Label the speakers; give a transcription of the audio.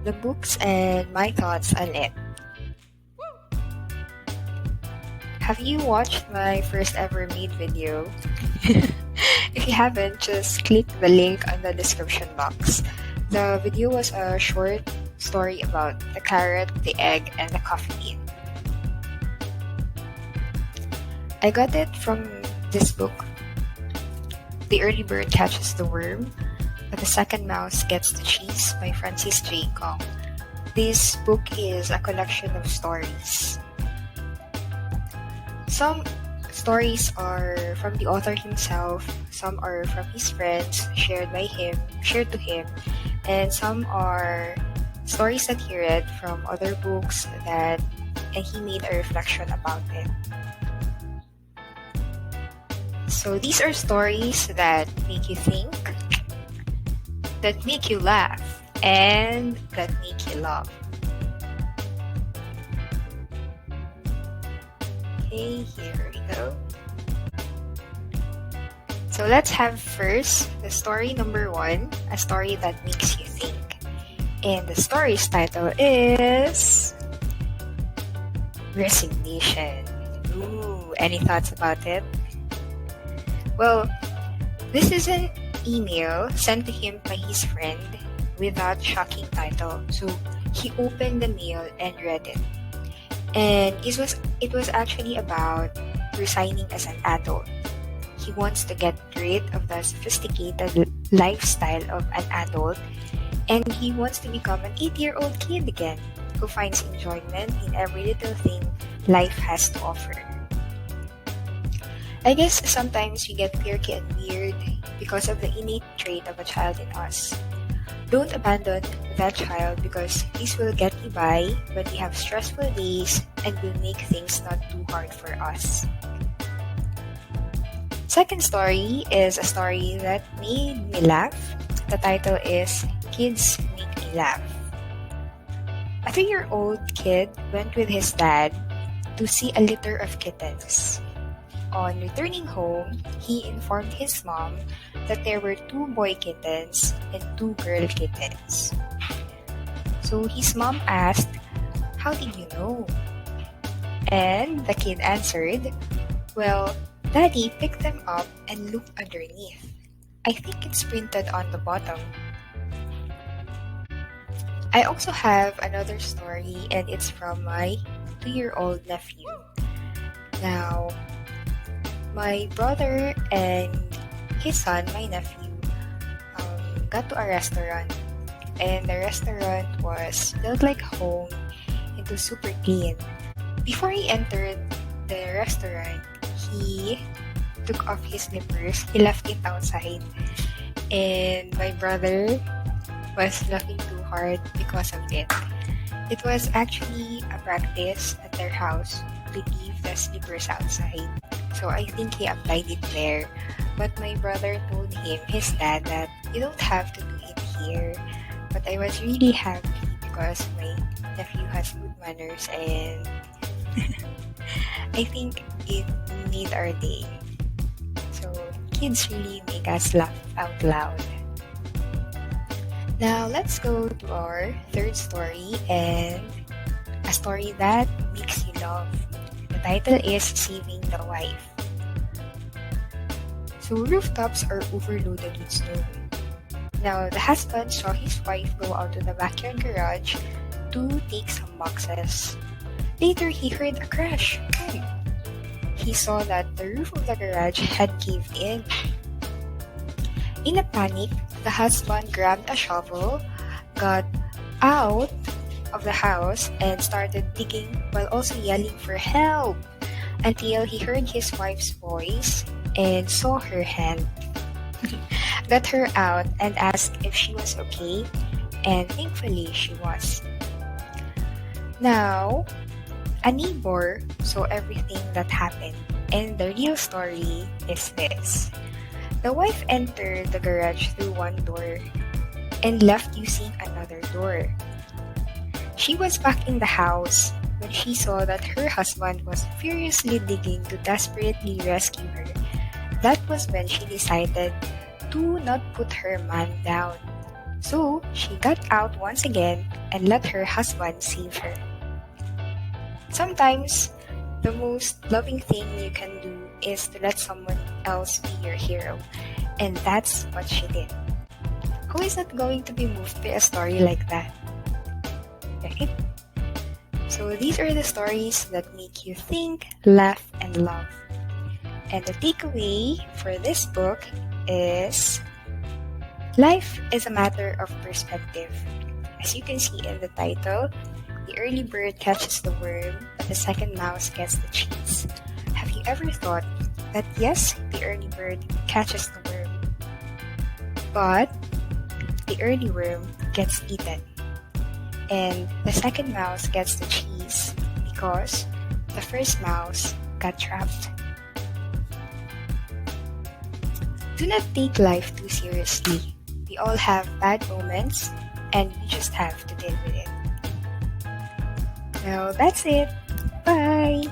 Speaker 1: the books and my thoughts on it. Have you watched my first ever made video? If you haven't, just click the link on the description box. The video was a short story about the carrot, the egg, and the coffee bean. I got it from this book. The Early Bird Catches the Worm, but the Second Mouse Gets the Cheese by Francis J. Kong. This book is a collection of stories. Some stories are from the author himself, some are from his friends shared to him, and some are stories that he read from other books and he made a reflection about it. So these are stories that make you think, that make you laugh, and that make you love. Okay, here we go. So let's have first the story number 1, a story that makes you think. And the story's title is Resignation. Ooh, any thoughts about it? Well, this is an email sent to him by his friend without shocking title. So he opened the mail and read it. And it was actually about resigning as an adult. He wants to get rid of the sophisticated lifestyle of an adult, and he wants to become an 8-year-old kid again who finds enjoyment in every little thing life has to offer. I guess sometimes we get quirky and weird because of the innate trait of a child in us. Don't abandon that child because this will get you by when we have stressful days and will make things not too hard for us. Second story is a story that made me laugh. The title is Kids Make Me Laugh. A 3-year-old kid went with his dad to see a litter of kittens. On returning home, he informed his mom that there were 2 boy kittens and 2 girl kittens. So his mom asked, "How did you know?" And the kid answered, "Well, Daddy picked them up and looked underneath. I think it's printed on the bottom." I also have another story, and it's from my 2-year-old nephew. Now, my brother and his son, my nephew, got to a restaurant, and the restaurant was built like home. It was super clean. Before he entered the restaurant, he took off his slippers. He left it outside, and my brother was laughing too hard because of it. It was actually a practice at their house to leave the slippers outside. So I think he applied it there. But my brother told him, his dad, that you don't have to do it here. But I was really happy because my nephew has good manners, and I think it made our day. So kids really make us laugh out loud. Now let's go to our third story, and a story that makes you love. The title is Saving the Wife. So rooftops are overloaded with snow. Now the husband saw his wife go out to the backyard garage to take some boxes. Later he heard a crash. He saw that the roof of the garage had caved in. In a panic, the husband grabbed a shovel, got out of the house, and started digging while also yelling for help until he heard his wife's voice and saw her hand. Got her out and asked if she was okay, and thankfully she was. Now, a neighbor saw everything that happened, and the real story is this. The wife entered the garage through one door and left using another door. She was back in the house when she saw that her husband was furiously digging to desperately rescue her. That was when she decided to not put her man down. So she got out once again and let her husband save her. Sometimes, the most loving thing you can do is to let someone else be your hero, and that's what she did. Who is not going to be moved by a story like that? Right? So these are the stories that make you think, laugh, and love. And the takeaway for this book is life is a matter of perspective. As you can see in the title, the early bird catches the worm, but the second mouse gets the cheese. Have you ever thought that yes, the early bird catches the worm, but the early worm gets eaten, and the second mouse gets the cheese because the first mouse got trapped? Do not take life too seriously. We all have bad moments, and we just have to deal with it. Now that's it. Bye!